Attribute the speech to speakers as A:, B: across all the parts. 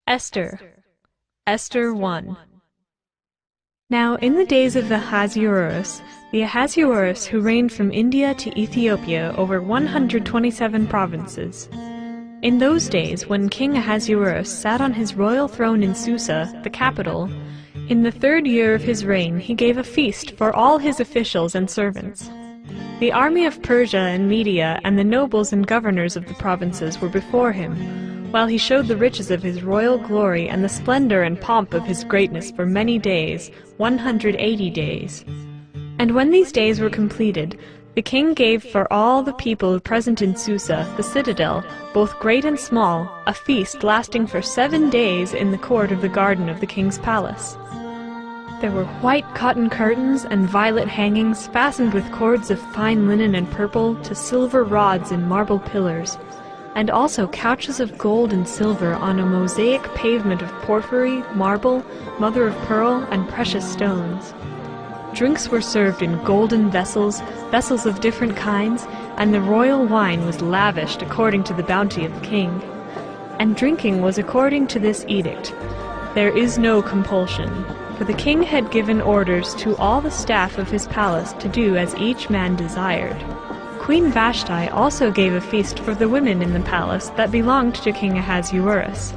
A: Esther. Esther 1. Now in the days of the Ahasuerus who reigned from India to Ethiopia over 127 provinces. In those days, when King Ahasuerus sat on his royal throne in Susa, the capital, in the 3rd year of his reign he gave a feast for all his officials and servants. The army of Persia and Media and the nobles and governors of the provinces were before him, while he showed the riches of his royal glory and the splendor and pomp of his greatness for many days, 180 days. And when these days were completed, the king gave for all the people present in Susa, the citadel, both great and small, a feast lasting for 7 days in the court of the garden of the king's palace. There were white cotton curtains and violet hangings fastened with cords of fine linen and purple to silver rods in marble pillars, and also couches of gold and silver on a mosaic pavement of porphyry, marble, mother-of-pearl, and precious stones. Drinks were served in golden vessels of different kinds, and the royal wine was lavished according to the bounty of the king. And drinking was according to this edict: there is no compulsion, for the king had given orders to all the staff of his palace to do as each man desired. Queen Vashti also gave a feast for the women in the palace that belonged to King Ahasuerus.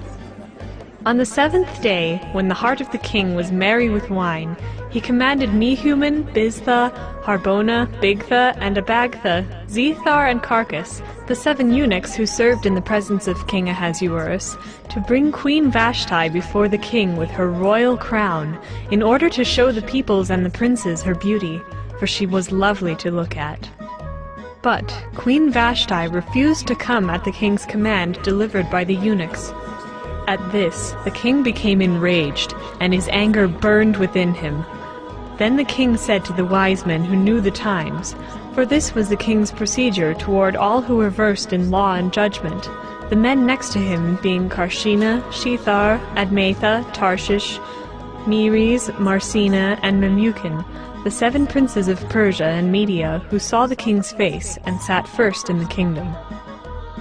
A: On the 7th day, when the heart of the king was merry with wine, he commanded Mehuman, Biztha, Harbona, Bigtha, and Abagtha, Zethar, and Carcass, the 7 eunuchs who served in the presence of King Ahasuerus, to bring Queen Vashti before the king with her royal crown, in order to show the peoples and the princes her beauty, for she was lovely to look at. But Queen Vashti refused to come at the king's command delivered by the eunuchs. At this, the king became enraged, and his anger burned within him. Then the king said to the wise men who knew the times, for this was the king's procedure toward all who were versed in law and judgment, the men next to him being Karshena, Shethar, Admatha, Tarshish, Meres, Marsena, and Memucan, the 7 princes of Persia and Media who saw the king's face and sat first in the kingdom.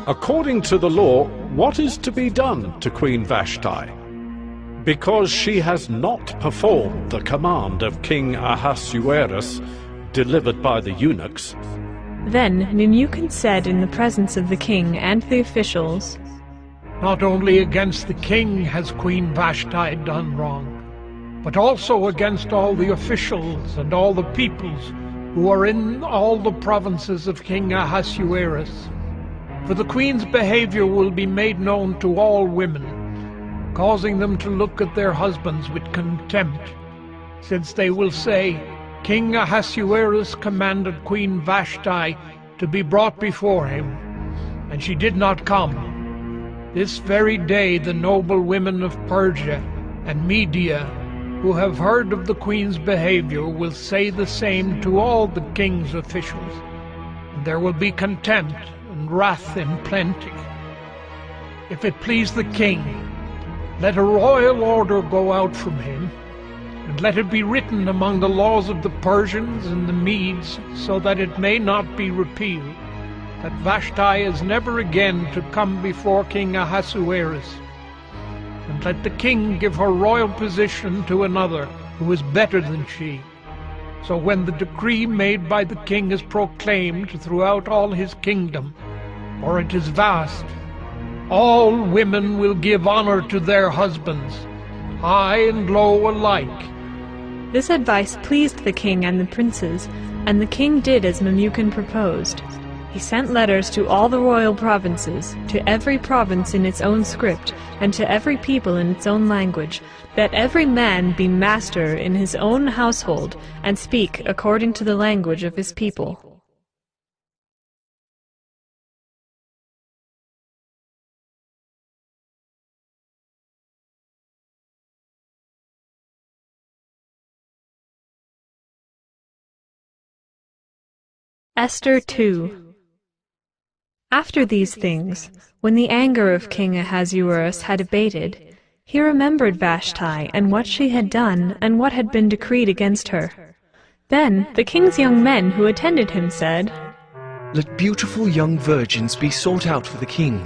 B: According to the law, what is to be done to Queen Vashti? Because she has not performed the command of King Ahasuerus, delivered by the eunuchs.
A: Then Memucan said in the presence of the king and the officials,
C: Not only against the king has Queen Vashti done wrong, but also against all the officials and all the peoples who are in all the provinces of King Ahasuerus. For the queen's behavior will be made known to all women, causing them to look at their husbands with contempt, since they will say, King Ahasuerus commanded Queen Vashti to be brought before him, and she did not come. This very day the noble women of Persia and Media, who have heard of the queen's behavior, will say the same to all the king's officials, and there will be contempt and wrath in plenty. If it please the king, let a royal order go out from him, and let it be written among the laws of the Persians and the Medes, so that it may not be repealed, that Vashti is never again to come before King Ahasuerus. And let the king give her royal position to another who is better than she. So when the decree made by the king is proclaimed throughout all his kingdom, for it is vast, all women will give honor to their husbands, high and low alike.
A: This advice pleased the king and the princes, and the king did as Memucan proposed. He sent letters to all the royal provinces, to every province in its own script, and to every people in its own language, that every man be master in his own household, and speak according to the language of his people. Esther 2. After these things, when the anger of King Ahasuerus had abated, he remembered Vashti and what she had done and what had been decreed against her. Then the king's young men who attended him said,
D: Let beautiful young virgins be sought out for the king,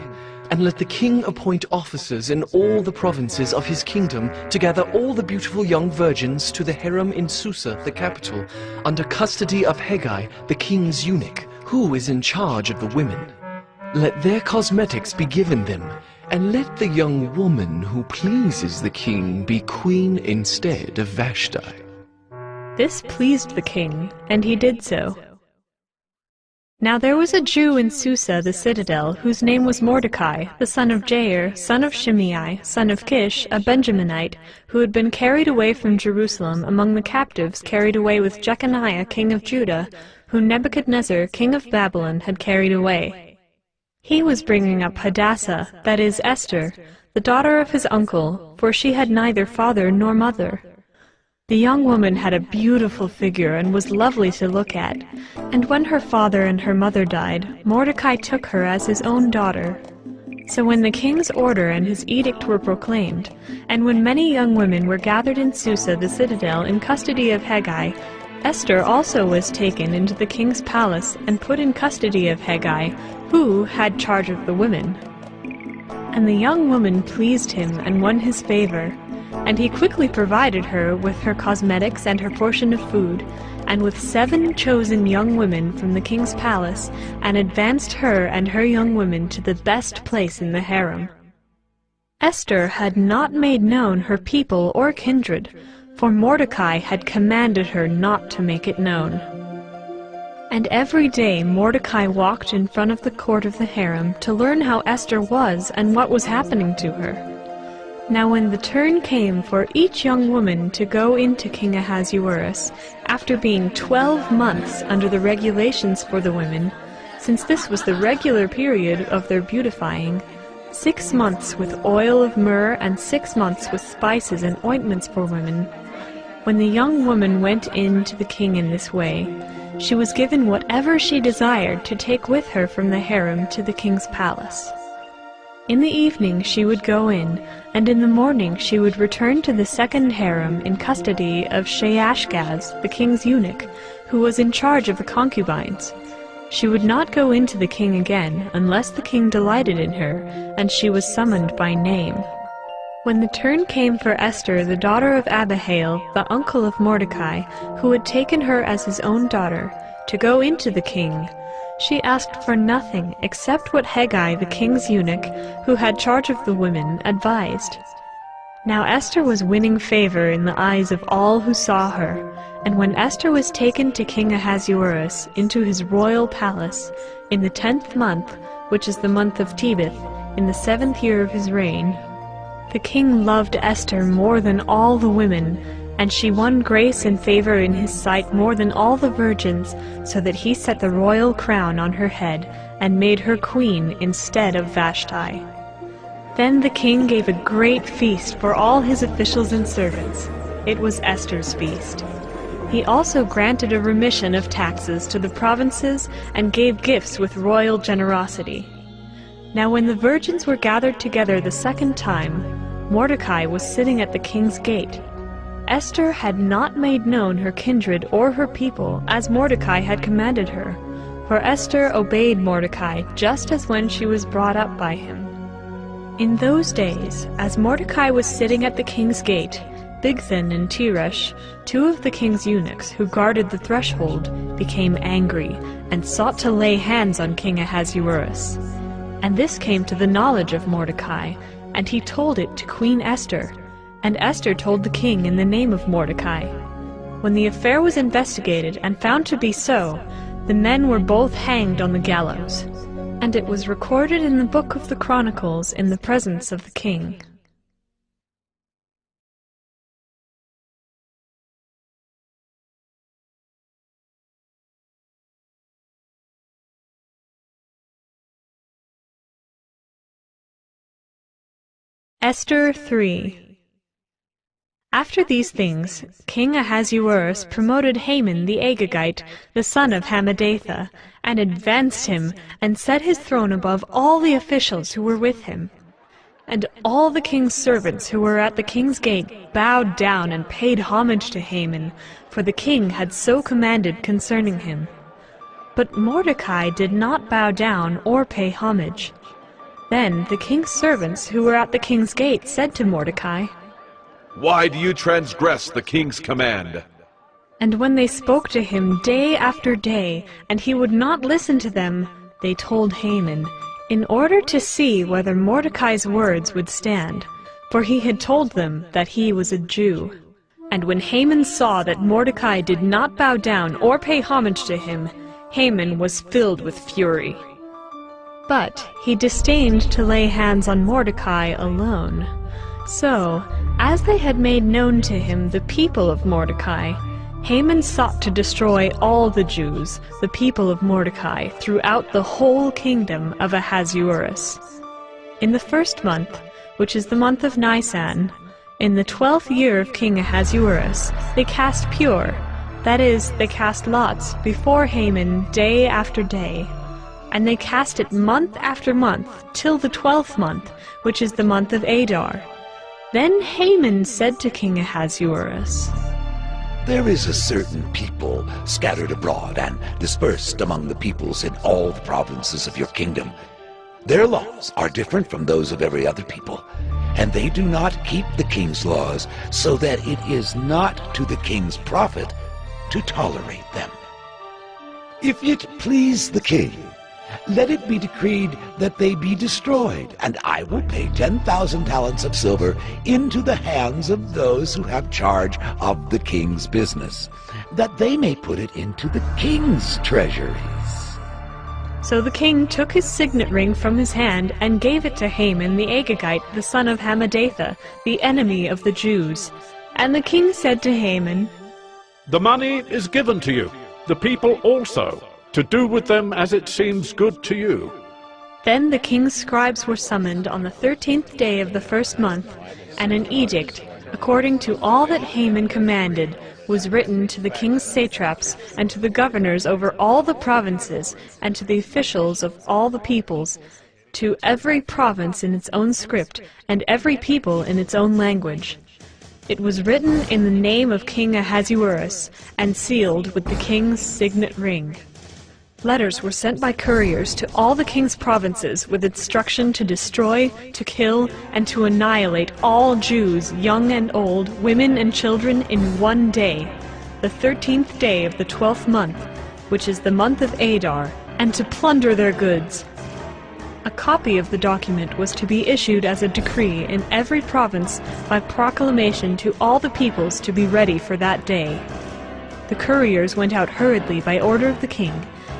D: and let the king appoint officers in all the provinces of his kingdom to gather all the beautiful young virgins to the harem in Susa, the capital, under custody of Haggai, the king's eunuch, who is in charge of the women. Let their cosmetics be given them, and let the young woman who pleases the king be queen instead of Vashti."
A: This pleased the king, and he did so. Now there was a Jew in Susa the citadel, whose name was Mordecai, the son of Jair, son of Shimei, son of Kish, a Benjaminite, who had been carried away from Jerusalem among the captives carried away with Jeconiah king of Judah, whom Nebuchadnezzar king of Babylon had carried away. He was bringing up Hadassah, that is Esther, the daughter of his uncle, for she had neither father nor mother. The young woman had a beautiful figure and was lovely to look at, and when her father and her mother died, Mordecai took her as his own daughter. So when the king's order and his edict were proclaimed, and when many young women were gathered in Susa the citadel in custody of Haggai, Esther also was taken into the king's palace and put in custody of Haggai, who had charge of the women. And the young woman pleased him and won his favor, and he quickly provided her with her cosmetics and her portion of food, and with 7 chosen young women from the king's palace, and advanced her and her young women to the best place in the harem. Esther had not made known her people or kindred, for Mordecai had commanded her not to make it known. And every day Mordecai walked in front of the court of the harem to learn how Esther was and what was happening to her. Now when the turn came for each young woman to go into King Ahasuerus, after being 12 months under the regulations for the women, since this was the regular period of their beautifying, 6 months with oil of myrrh and 6 months with spices and ointments for women, when the young woman went in to the king in this way, she was given whatever she desired to take with her from the harem to the king's palace. In the evening she would go in, and in the morning she would return to the second harem in custody of Shaashgaz, the king's eunuch, who was in charge of the concubines. She would not go in to the king again unless the king delighted in her, and she was summoned by name. When the turn came for Esther, the daughter of Abihail, the uncle of Mordecai, who had taken her as his own daughter, to go into the king, she asked for nothing except what Haggai, the king's eunuch, who had charge of the women, advised. Now Esther was winning favor in the eyes of all who saw her, and when Esther was taken to King Ahasuerus into his royal palace, in the 10th month, which is the month of Tebeth, in the 7th year of his reign, the king loved Esther more than all the women, and she won grace and favor in his sight more than all the virgins, so that he set the royal crown on her head, and made her queen instead of Vashti. Then the king gave a great feast for all his officials and servants. It was Esther's feast. He also granted a remission of taxes to the provinces, and gave gifts with royal generosity. Now when the virgins were gathered together the second time, Mordecai was sitting at the king's gate. Esther had not made known her kindred or her people, as Mordecai had commanded her, for Esther obeyed Mordecai just as when she was brought up by him. In those days, as Mordecai was sitting at the king's gate, Bigthan and Teresh, 2 of the king's eunuchs who guarded the threshold, became angry, and sought to lay hands on King Ahasuerus. And this came to the knowledge of Mordecai, and he told it to Queen Esther, and Esther told the king in the name of Mordecai. When the affair was investigated and found to be so, the men were both hanged on the gallows, and it was recorded in the book of the Chronicles in the presence of the king. Esther 3. After these things, King Ahasuerus promoted Haman the Agagite, the son of Hammedatha, and advanced him, and set his throne above all the officials who were with him. And all the king's servants who were at the king's gate bowed down and paid homage to Haman, for the king had so commanded concerning him. But Mordecai did not bow down or pay homage. Then the king's servants who were at the king's gate said to Mordecai,
E: "Why do you transgress the king's command?"
A: And when they spoke to him day after day, and he would not listen to them, they told Haman, in order to see whether Mordecai's words would stand, for he had told them that he was a Jew. And when Haman saw that Mordecai did not bow down or pay homage to him, Haman was filled with fury. But he disdained to lay hands on Mordecai alone. So, as they had made known to him the people of Mordecai, Haman sought to destroy all the Jews, the people of Mordecai, throughout the whole kingdom of Ahasuerus. In the 1st month, which is the month of Nisan, in the 12th year of King Ahasuerus, they cast pure, that is, they cast lots, before Haman day after day. And they cast it month after month, till the 12th month, which is the month of Adar. Then Haman said to King Ahasuerus,
F: "There is a certain people scattered abroad and dispersed among the peoples in all the provinces of your kingdom. Their laws are different from those of every other people, and they do not keep the king's laws, so that it is not to the king's profit to tolerate them. If it please the king, let it be decreed that they be destroyed, and I will pay 10,000 talents of silver into the hands of those who have charge of the king's business, that they may put it into the king's treasuries."
A: So the king took his signet ring from his hand and gave it to Haman the Agagite, the son of Hammedatha, the enemy of the Jews. And the king said to Haman,
B: "The money is given to you, the people also, to do with them as it seems good to you."
A: Then the king's scribes were summoned on the 13th day of the 1st month, and an edict, according to all that Haman commanded, was written to the king's satraps and to the governors over all the provinces and to the officials of all the peoples, to every province in its own script and every people in its own language. It was written in the name of King Ahasuerus and sealed with the king's signet ring. Letters were sent by couriers to all the king's provinces with instruction to destroy, to kill, and to annihilate all Jews, young and old, women and children, in one day, the 13th day of the 12th month, which is the month of Adar, and to plunder their goods. A copy of the document was to be issued as a decree in every province by proclamation to all the peoples to be ready for that day. The couriers went out hurriedly by order of the king,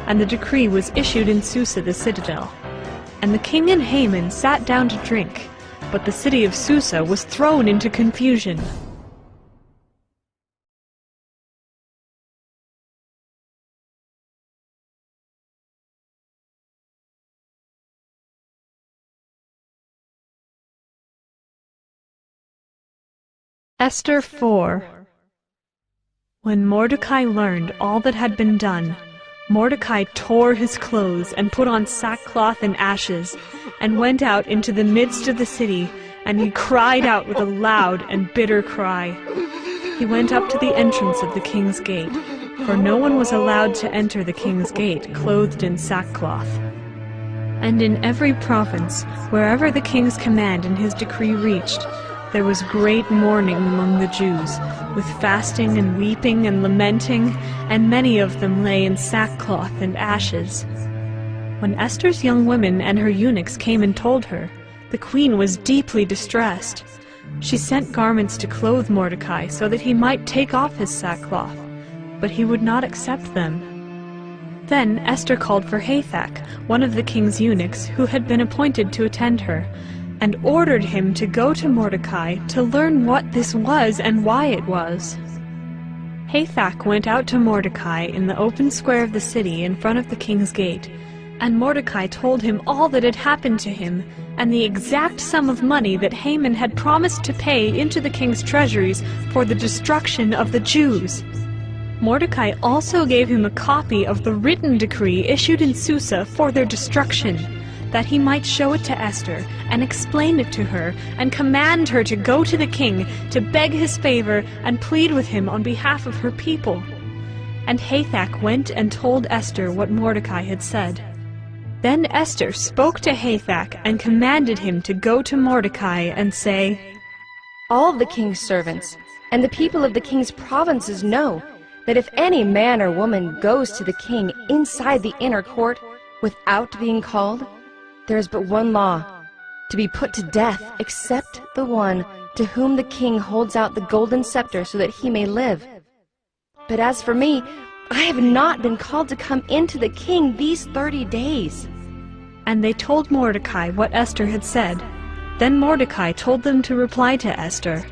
A: and the decree was issued in Susa the citadel. And the king and Haman sat down to drink, but the city of Susa was thrown into confusion. Esther 4. When Mordecai learned all that had been done, Mordecai tore his clothes and put on sackcloth and ashes, and went out into the midst of the city, and he cried out with a loud and bitter cry. He went up to the entrance of the king's gate, for no one was allowed to enter the king's gate clothed in sackcloth. And in every province, wherever the king's command and his decree reached, there was great mourning among the Jews, with fasting and weeping and lamenting, and many of them lay in sackcloth and ashes. When Esther's young women and her eunuchs came and told her, the queen was deeply distressed. She sent garments to clothe Mordecai so that he might take off his sackcloth, but he would not accept them. Then Esther called for Hathach, one of the king's eunuchs, who had been appointed to attend her, and ordered him to go to Mordecai to learn what this was and why it was. Hathach went out to Mordecai in the open square of the city in front of the king's gate, and Mordecai told him all that had happened to him, and the exact sum of money that Haman had promised to pay into the king's treasuries for the destruction of the Jews. Mordecai also gave him a copy of the written decree issued in Susa for their destruction, that he might show it to Esther, and explain it to her, and command her to go to the king, to beg his favor, and plead with him on behalf of her people. And Hathach went and told Esther what Mordecai had said. Then Esther spoke to Hathach and commanded him to go to Mordecai and say,
G: All the king's servants and the people of the king's provinces know that if any man or woman goes to the king inside the inner court without being called, there is but one law, to be put to death except the one to whom the king holds out the golden scepter so that he may live. But as for me, I have not been called to come into the king these 30 days.
A: And they told Mordecai what Esther had said. Then Mordecai told them to reply to Esther,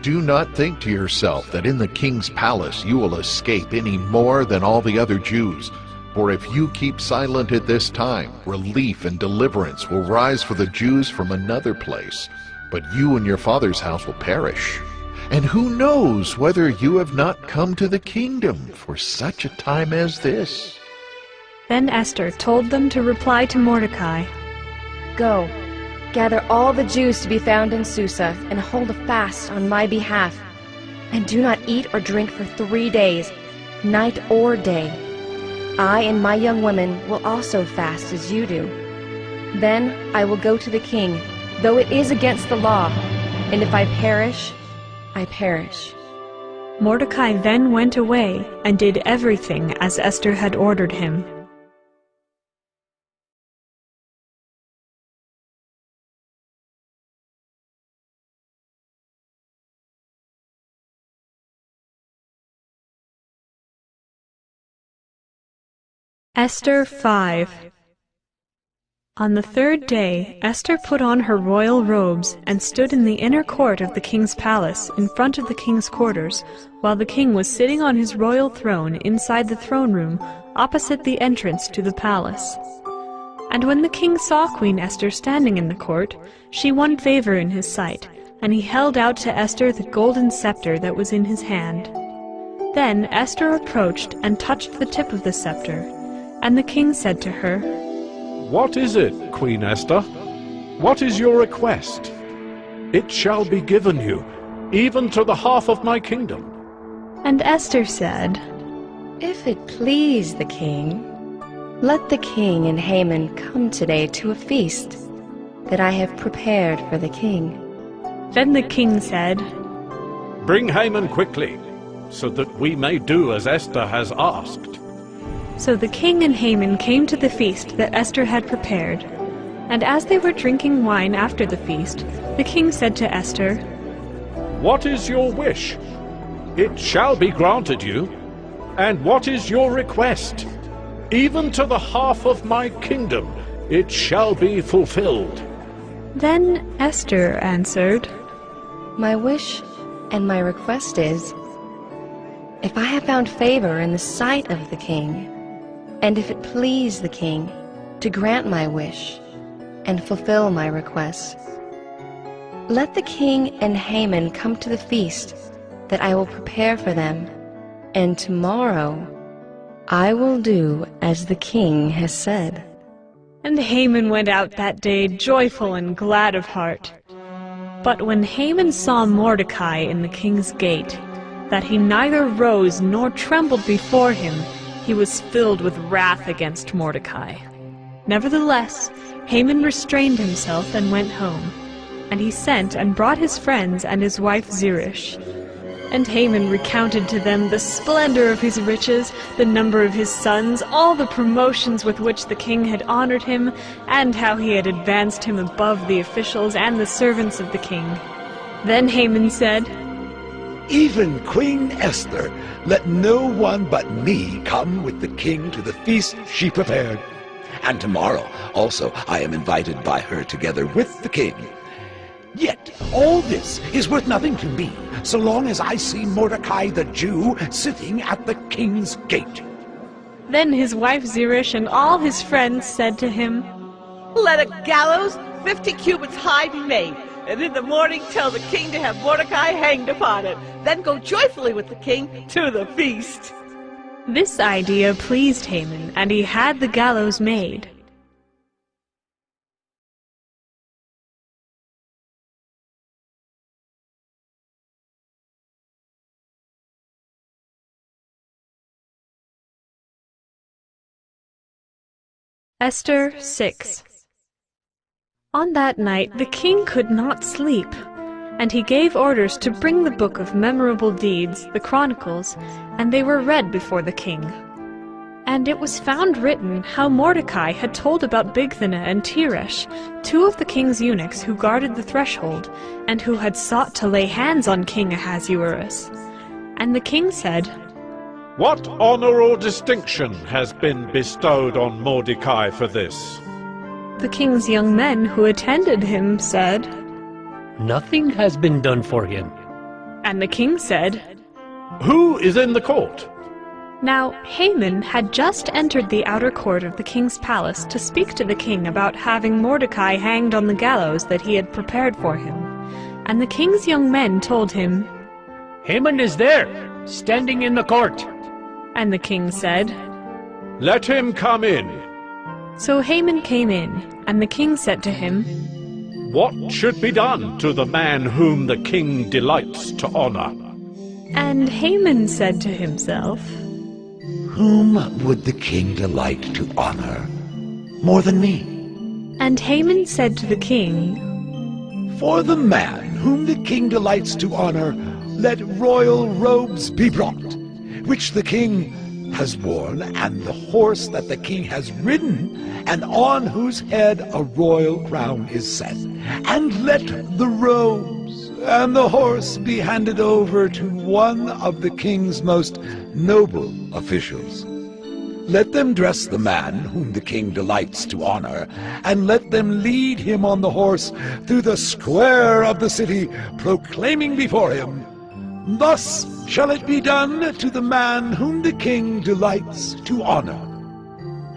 H: Do not think to yourself that in the king's palace you will escape any more than all the other Jews. For if you keep silent at this time, relief and deliverance will rise for the Jews from another place, but you and your father's house will perish. And who knows whether you have not come to the kingdom for such a time as this?
A: Then Esther told them to reply to Mordecai,
G: Go, gather all the Jews to be found in Susa, and hold a fast on my behalf. And do not eat or drink for 3 days, night or day. I and my young women will also fast as you do. Then I will go to the king, though it is against the law, and if I perish, I perish.
A: Mordecai then went away and did everything as Esther had ordered him. Esther 5. On the 3rd day, Esther put on her royal robes and stood in the inner court of the king's palace in front of the king's quarters, while the king was sitting on his royal throne inside the throne room opposite the entrance to the palace. And when the king saw Queen Esther standing in the court, she won favor in his sight, and he held out to Esther the golden scepter that was in his hand. Then Esther approached and touched the tip of the scepter, and the king said to her,
B: What is it, Queen Esther? What is your request? It shall be given you, even to the half of my kingdom.
A: And Esther said,
G: If it please the king, let the king and Haman come today to a feast that I have prepared for the king.
A: Then the king said,
B: Bring Haman quickly, so that we may do as Esther has asked.
A: So the king and Haman came to the feast that Esther had prepared. And as they were drinking wine after the feast, the king said to Esther,
B: What is your wish? It shall be granted you. And what is your request? Even to the half of my kingdom it shall be fulfilled.
A: Then Esther answered,
G: My wish and my request is, if I have found favor in the sight of the king, and if it please the king to grant my wish and fulfill my request, let the king and Haman come to the feast that I will prepare for them, and tomorrow I will do as the king has said.
A: And Haman went out that day joyful and glad of heart. But when Haman saw Mordecai in the king's gate, that he neither rose nor trembled before him, he was filled with wrath against Mordecai. Nevertheless, Haman restrained himself and went home, and he sent and brought his friends and his wife Zeresh. And Haman recounted to them the splendor of his riches, the number of his sons, all the promotions with which the king had honored him, and how he had advanced him above the officials and the servants of the king. Then Haman said,
F: Even Queen Esther, let no one but me come with the king to the feast she prepared. And tomorrow also I am invited by her together with the king. Yet all this is worth nothing to me, so long as I see Mordecai the Jew sitting at the king's gate.
A: Then his wife Zeresh and all his friends said to him,
I: Let a gallows 50 cubits high be made, and in the morning tell the king to have Mordecai hanged upon it. Then go joyfully with the king to the feast.
A: This idea pleased Haman, and he had the gallows made. Esther 6. On that night the king could not sleep, and he gave orders to bring the book of memorable deeds, the Chronicles, and they were read before the king. And it was found written how Mordecai had told about Bigthana and Teresh, two of the king's eunuchs who guarded the threshold, and who had sought to lay hands on King Ahasuerus. And the king said,
B: What honor or distinction has been bestowed on Mordecai for this?
A: The king's young men who attended him said,
J: Nothing has been done for him.
A: And the king said,
B: Who is in the court?
A: Now Haman had just entered the outer court of the king's palace to speak to the king about having Mordecai hanged on the gallows that he had prepared for him. And the king's young men told him,
J: Haman is there, standing in the court.
A: And the king said,
B: Let him come in.
A: So Haman came in, and the king said to him,
B: What should be done to the man whom the king delights to honor?
A: And Haman said to himself,
F: Whom would the king delight to honor more than me?
A: And Haman said to the king,
F: For the man whom the king delights to honor, let royal robes be brought, which the king has worn, and the horse that the king has ridden, and on whose head a royal crown is set. And let the robes and the horse be handed over to one of the king's most noble officials. Let them dress the man whom the king delights to honor, and let them lead him on the horse through the square of the city, proclaiming before him, Thus shall it be done to the man whom the king delights to honor.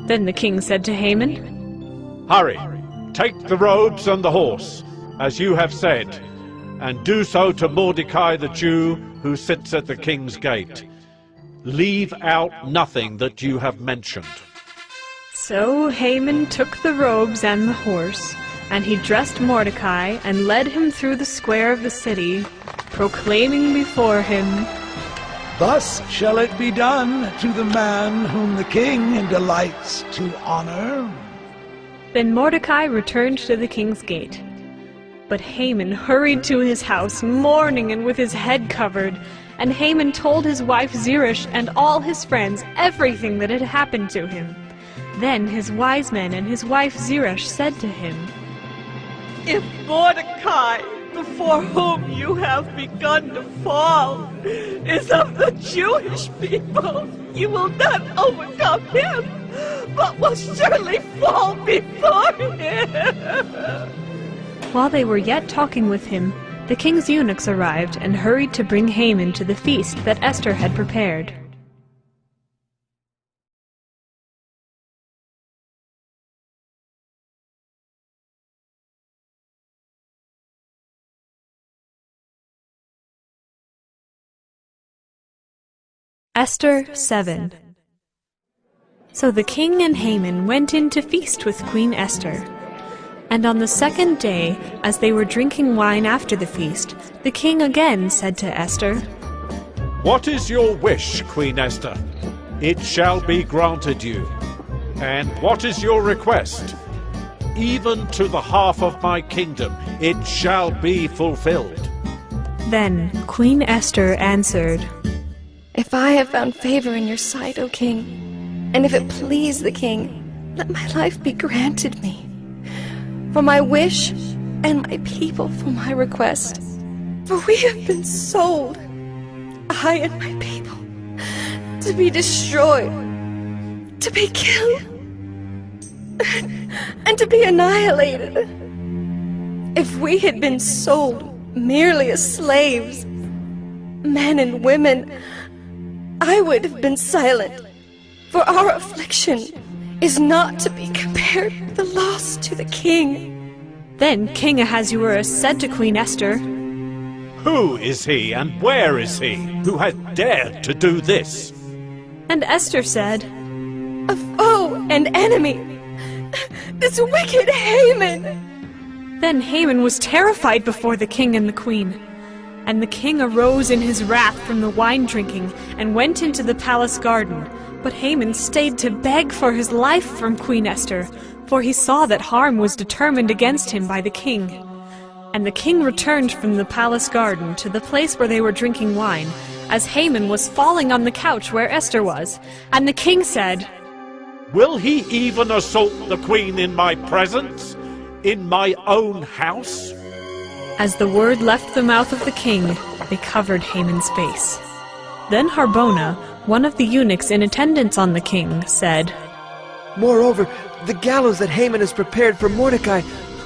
A: Then the king said to Haman,
B: Hurry, take the robes and the horse, as you have said, and do so to Mordecai the Jew, who sits at the king's gate. Leave out nothing that you have mentioned.
A: So Haman took the robes and the horse, and he dressed Mordecai and led him through the square of the city, proclaiming before him,
F: Thus shall it be done to the man whom the king delights to honor.
A: Then Mordecai returned to the king's gate. But Haman hurried to his house, mourning and with his head covered. And Haman told his wife Zeresh and all his friends everything that had happened to him. Then his wise men and his wife Zeresh said to him,
I: If Mordecai, before whom you have begun to fall, is of the Jewish people, you will not overcome him, but will surely fall before him.
A: While they were yet talking with him, the king's eunuchs arrived and hurried to bring Haman to the feast that Esther had prepared. Esther 7. So the king and Haman went in to feast with Queen Esther. And on the second day, as they were drinking wine after the feast, the king again said to Esther,
B: What is your wish, Queen Esther? It shall be granted you. And what is your request? Even to the half of my kingdom, it shall be fulfilled.
A: Then Queen Esther answered,
G: If I have found favor in your sight, O king, and if it please the king, let my life be granted me. For my wish, and my people for my request. For we have been sold, I and my people, to be destroyed, to be killed, and to be annihilated. If we had been sold merely as slaves, men and women, I would have been silent, for our affliction is not to be compared with the loss to the king.
A: Then King Ahasuerus said to Queen Esther,
B: Who is he and where is he who has dared to do this?
A: And Esther said,
G: A foe and enemy, this wicked Haman.
A: Then Haman was terrified before the king and the queen. And the king arose in his wrath from the wine drinking and went into the palace garden. But Haman stayed to beg for his life from Queen Esther, for he saw that harm was determined against him by the king. And the king returned from the palace garden to the place where they were drinking wine, as Haman was falling on the couch where Esther was. And the king said,
B: "Will he even assault the queen in my presence, in my own house?"
A: As the word left the mouth of the king, they covered Haman's face. Then Harbona, one of the eunuchs in attendance on the king, said,
K: "Moreover, the gallows that Haman has prepared for Mordecai,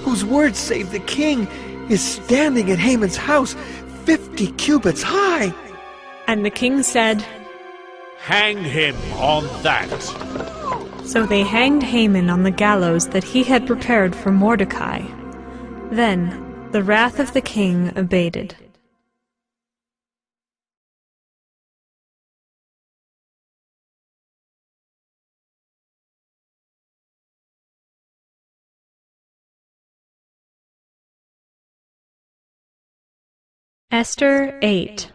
K: whose word saved the king, is standing at Haman's house, 50 cubits high."
A: And the king said,
B: "Hang him on that."
A: So they hanged Haman on the gallows that he had prepared for Mordecai. Then the wrath of the king abated. Esther 8.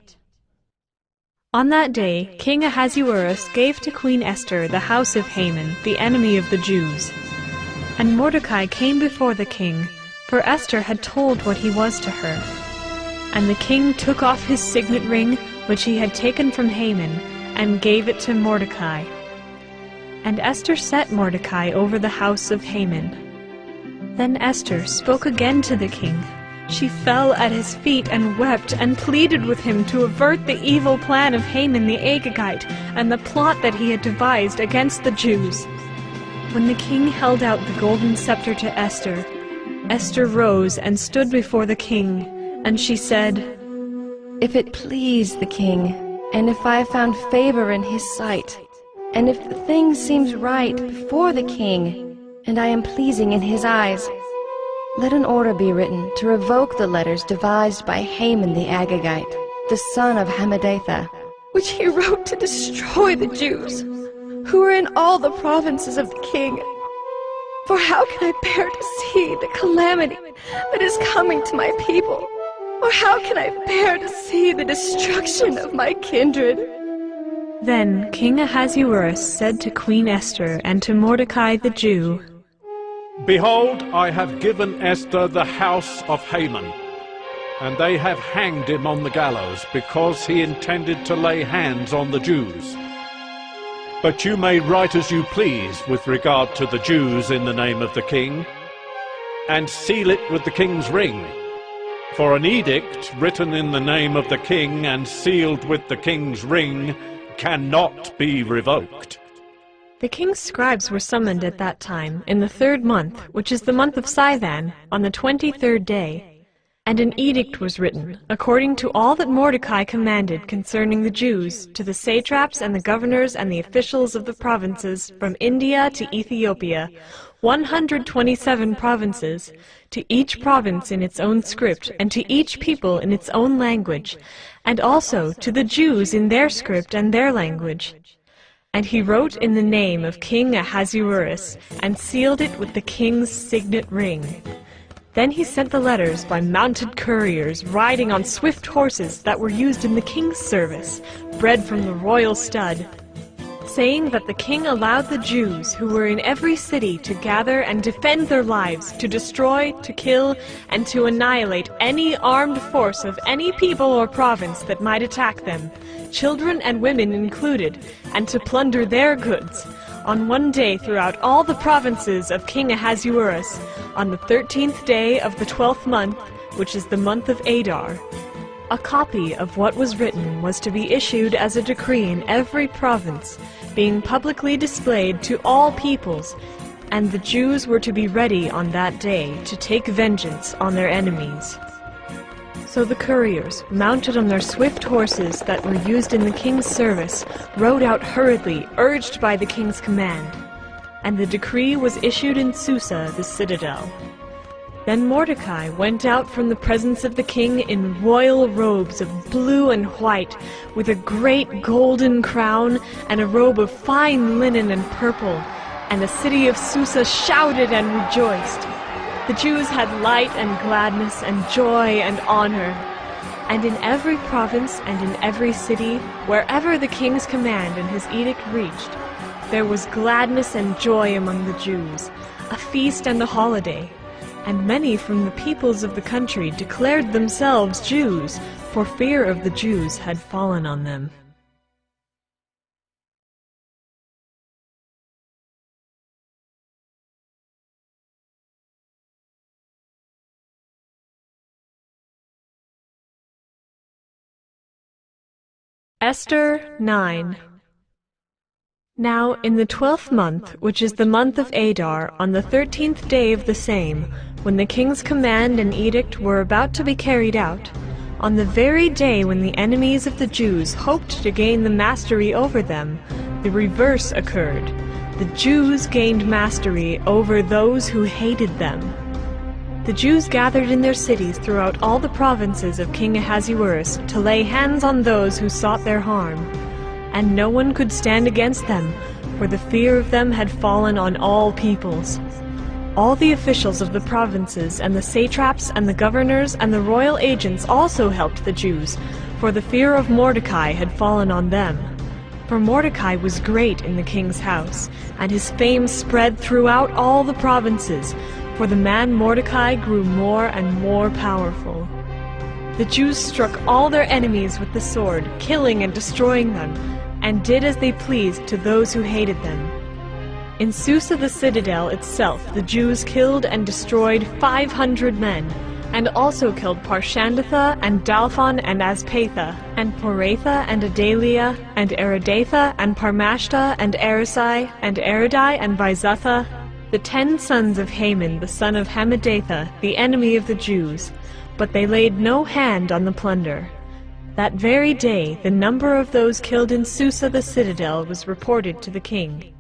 A: On that day, King Ahasuerus gave to Queen Esther the house of Haman, the enemy of the Jews. And Mordecai came before the king, for Esther had told what he was to her. And the king took off his signet ring, which he had taken from Haman, and gave it to Mordecai. And Esther set Mordecai over the house of Haman. Then Esther spoke again to the king. She fell at his feet and wept and pleaded with him to avert the evil plan of Haman the Agagite and the plot that he had devised against the Jews. When the king held out the golden scepter to Esther, Esther rose and stood before the king, and she said,
G: "If it please the king, and if I have found favor in his sight, and if the thing seems right before the king, and I am pleasing in his eyes, let an order be written to revoke the letters devised by Haman the Agagite, the son of Hammedatha, which he wrote to destroy the Jews, who are in all the provinces of the king. For how can I bear to see the calamity that is coming to my people? Or how can I bear to see the destruction of my kindred?"
A: Then King Ahasuerus said to Queen Esther and to Mordecai the Jew,
B: "Behold, I have given Esther the house of Haman, and they have hanged him on the gallows, because he intended to lay hands on the Jews. But you may write as you please with regard to the Jews in the name of the king, and seal it with the king's ring. For an edict written in the name of the king and sealed with the king's ring cannot be revoked."
A: The king's scribes were summoned at that time, in the 3rd month, which is the month of Sivan, on the 23rd day. And an edict was written, according to all that Mordecai commanded concerning the Jews, to the satraps and the governors and the officials of the provinces, from India to Ethiopia, 127 provinces, to each province in its own script, and to each people in its own language, and also to the Jews in their script and their language. And he wrote in the name of King Ahasuerus, and sealed it with the king's signet ring. Then he sent the letters by mounted couriers riding on swift horses that were used in the king's service, bred from the royal stud, saying that the king allowed the Jews who were in every city to gather and defend their lives, to destroy, to kill, and to annihilate any armed force of any people or province that might attack them, children and women included, and to plunder their goods, on one day throughout all the provinces of King Ahasuerus, on the 13th day of the 12th month, which is the month of Adar. A copy of what was written was to be issued as a decree in every province, being publicly displayed to all peoples, and the Jews were to be ready on that day to take vengeance on their enemies. So the couriers, mounted on their swift horses that were used in the king's service, rode out hurriedly, urged by the king's command. And the decree was issued in Susa, the citadel. Then Mordecai went out from the presence of the king in royal robes of blue and white, with a great golden crown and a robe of fine linen and purple, and the city of Susa shouted and rejoiced. The Jews had light and gladness and joy and honor. And in every province and in every city, wherever the king's command and his edict reached, there was gladness and joy among the Jews, a feast and a holiday. And many from the peoples of the country declared themselves Jews, for fear of the Jews had fallen on them. Esther 9. Now in the 12th month, which is the month of Adar, on the 13th day of the same, when the king's command and edict were about to be carried out, on the very day when the enemies of the Jews hoped to gain the mastery over them, the reverse occurred. The Jews gained mastery over those who hated them. The Jews gathered in their cities throughout all the provinces of King Ahasuerus to lay hands on those who sought their harm. And no one could stand against them, for the fear of them had fallen on all peoples. All the officials of the provinces and the satraps and the governors and the royal agents also helped the Jews, for the fear of Mordecai had fallen on them. For Mordecai was great in the king's house, and his fame spread throughout all the provinces, for the man Mordecai grew more and more powerful. The Jews struck all their enemies with the sword, killing and destroying them, and did as they pleased to those who hated them. In Susa the citadel itself the Jews killed and destroyed 500 men, and also killed Parshandatha and Dalphon and Aspatha, and Poratha and Adalia, and Aridatha and Parmashta and Arisai, and Aridai and Vizatha, the 10 sons of Haman the son of Hammedatha, the enemy of the Jews, but they laid no hand on the plunder. That very day the number of those killed in Susa the citadel was reported to the king.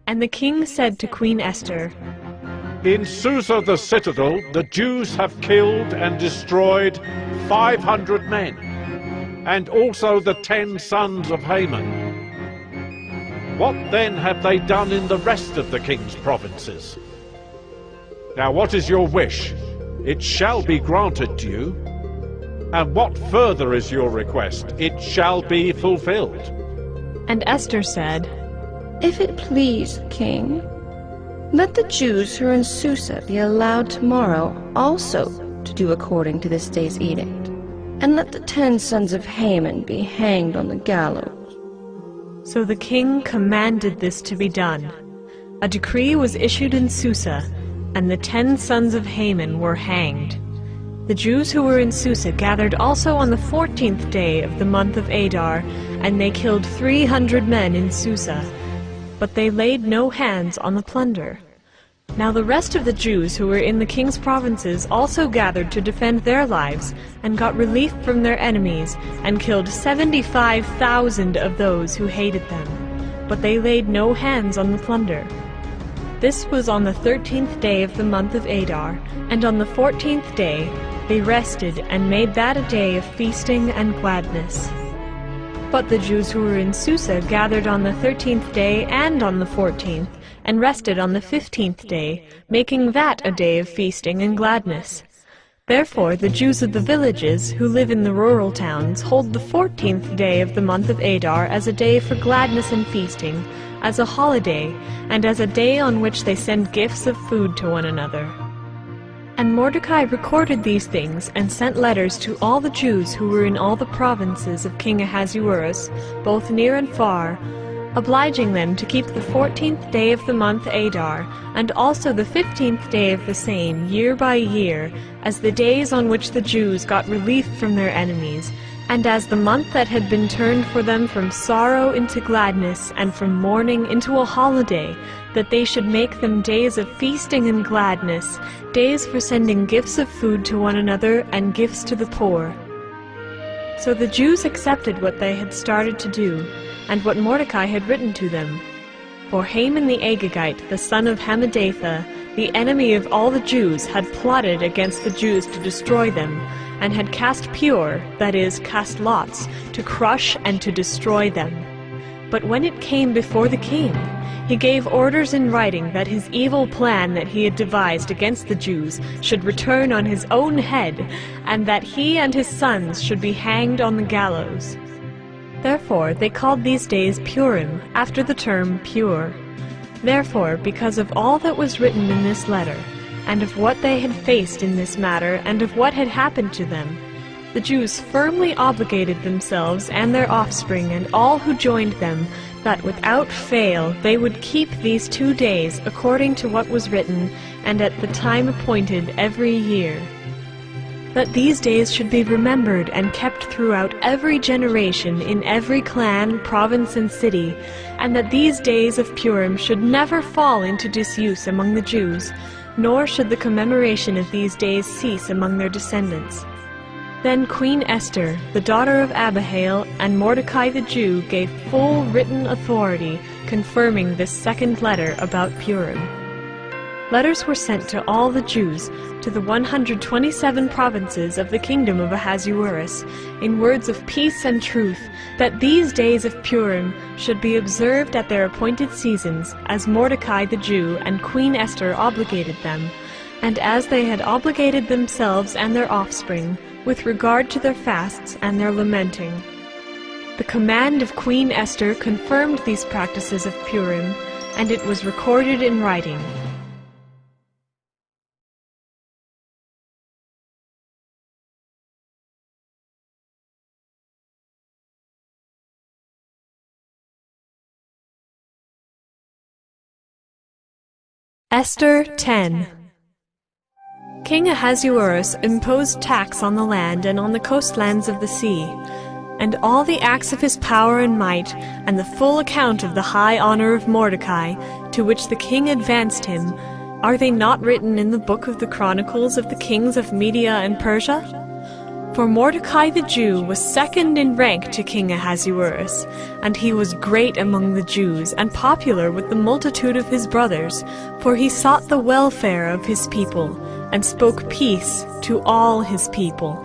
A: And the king said to Queen Esther,
B: In Susa the citadel the Jews have killed and destroyed 500 men, and also the 10 sons of Haman. What then have they done in the rest of the king's provinces? Now what is your wish? It shall be granted to you. And what further is your request? It shall be fulfilled.
A: And Esther said,
G: If it please the king, let the Jews who are in Susa be allowed tomorrow also to do according to this day's edict, and let the 10 sons of Haman be hanged on the gallows.
A: So the king commanded this to be done. A decree was issued in Susa, and the 10 sons of Haman were hanged. The Jews who were in Susa gathered also on the 14th day of the month of Adar, and they killed 300 men in Susa, but they laid no hands on the plunder. Now the rest of the Jews who were in the king's provinces also gathered to defend their lives, and got relief from their enemies, and killed 75,000 of those who hated them, but they laid no hands on the plunder. This was on the 13th day of the month of Adar, and on the 14th day they rested and made that a day of feasting and gladness. But the Jews who were in Susa gathered on the 13th day and on the 14th, and rested on the 15th day, making that a day of feasting and gladness. Therefore the Jews of the villages, who live in the rural towns, hold the 14th day of the month of Adar as a day for gladness and feasting, as a holiday, and as a day on which they send gifts of food to one another. And Mordecai recorded these things, and sent letters to all the Jews who were in all the provinces of King Ahasuerus, both near and far, obliging them to keep the 14th day of the month Adar, and also the 15th day of the same, year by year, as the days on which the Jews got relief from their enemies, and as the month that had been turned for them from sorrow into gladness, and from mourning into a holiday, that they should make them days of feasting and gladness, days for sending gifts of food to one another, and gifts to the poor. So the Jews accepted what they had started to do, and what Mordecai had written to them. For Haman the Agagite, the son of Hammedatha, the enemy of all the Jews, had plotted against the Jews to destroy them, and had cast pure, that is, cast lots, to crush and to destroy them. But when it came before the king, he gave orders in writing that his evil plan that he had devised against the Jews should return on his own head, and that he and his sons should be hanged on the gallows. Therefore they called these days Purim, after the term pure. Therefore, because of all that was written in this letter, and of what they had faced in this matter, and of what had happened to them, the Jews firmly obligated themselves and their offspring and all who joined them, that without fail they would keep these 2 days according to what was written, and at the time appointed every year. That these days should be remembered and kept throughout every generation in every clan, province, and city, and that these days of Purim should never fall into disuse among the Jews, nor should the commemoration of these days cease among their descendants. Then Queen Esther, the daughter of Abihail, and Mordecai the Jew gave full written authority confirming this second letter about Purim. Letters were sent to all the Jews, to the 127 provinces of the kingdom of Ahasuerus, in words of peace and truth, that these days of Purim should be observed at their appointed seasons, as Mordecai the Jew and Queen Esther obligated them, and as they had obligated themselves and their offspring, with regard to their fasts and their lamenting. The command of Queen Esther confirmed these practices of Purim, and it was recorded in writing. Esther 10. King Ahasuerus imposed tax on the land and on the coastlands of the sea, and all the acts of his power and might, and the full account of the high honor of Mordecai, to which the king advanced him, are they not written in the book of the Chronicles of the kings of Media and Persia? For Mordecai the Jew was second in rank to King Ahasuerus, and he was great among the Jews, and popular with the multitude of his brothers, for he sought the welfare of his people, and spoke peace to all his people.